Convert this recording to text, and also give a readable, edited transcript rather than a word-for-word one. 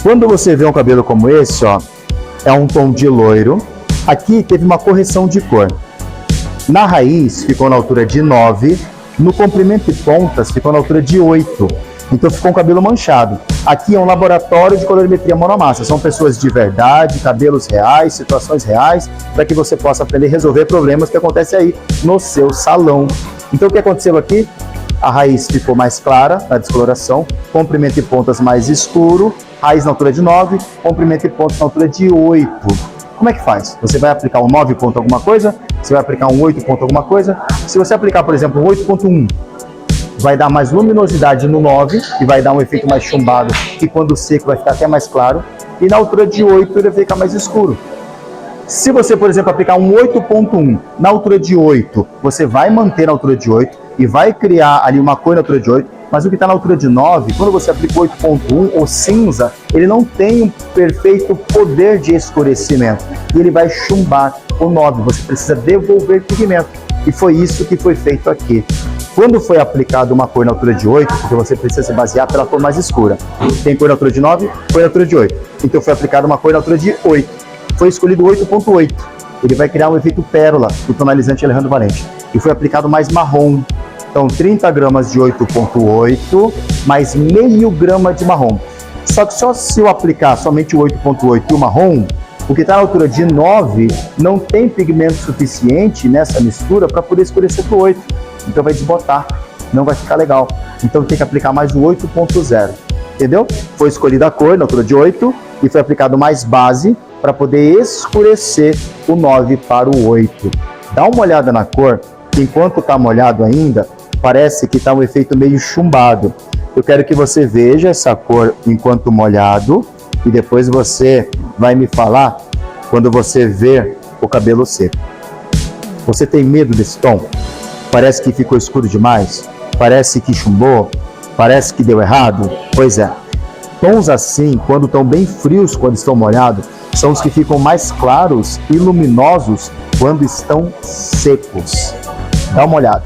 Quando você vê um cabelo como esse, ó, é um tom de loiro. Aqui teve uma correção de cor. Na raiz ficou na altura de 9, no comprimento e pontas ficou na altura de 8. Então ficou um cabelo manchado. Aqui é um laboratório de colorimetria monomassa. São pessoas de verdade, cabelos reais, situações reais, para que você possa aprender a resolver problemas que acontecem aí no seu salão. Então o que aconteceu aqui? A raiz ficou mais clara na descoloração, comprimento e pontas mais escuro, raiz na altura de 9, comprimento e pontas na altura de 8. Como é que faz? Você vai aplicar um 9 ponto alguma coisa? Você vai aplicar um 8 ponto alguma coisa? Se você aplicar, por exemplo, um 8.1, vai dar mais luminosidade no 9 e vai dar um efeito mais chumbado, e quando seco vai ficar até mais claro. E na altura de 8 ele vai ficar mais escuro. Se você, por exemplo, aplicar um 8.1 na altura de 8, você vai manter na altura de 8 e vai criar ali uma cor na altura de 8, mas o que está na altura de 9, quando você aplica 8.1 ou cinza, ele não tem um perfeito poder de escurecimento e ele vai chumbar o 9, você precisa devolver pigmento. E foi isso que foi feito aqui. Quando foi aplicada uma cor na altura de 8, porque você precisa se basear pela cor mais escura. Tem cor na altura de 9, cor na altura de 8. Então foi aplicada uma cor na altura de 8. Foi escolhido 8.8. Ele vai criar um efeito pérola do tonalizante Alejandro Valente. E foi aplicado mais marrom. Então 30 gramas de 8.8 mais meio grama de marrom. Só que só se eu aplicar somente o 8.8 e o marrom, o que está na altura de 9 não tem pigmento suficiente nessa mistura para poder escurecer para o 8. Então vai desbotar, não vai ficar legal. Então tem que aplicar mais o 8.0. Entendeu? Foi escolhida a cor na altura de 8 e foi aplicado mais base para poder escurecer o 9 para o 8. Dá uma olhada na cor, que enquanto está molhado ainda, parece que está um efeito meio chumbado. Eu quero que você veja essa cor enquanto molhado e depois você vai me falar quando você ver o cabelo seco. Você tem medo desse tom? Parece que ficou escuro demais? Parece que chumbou? Parece que deu errado? Pois é. Tons assim, quando estão bem frios, quando estão molhados, são os que ficam mais claros e luminosos quando estão secos. Dá uma olhada.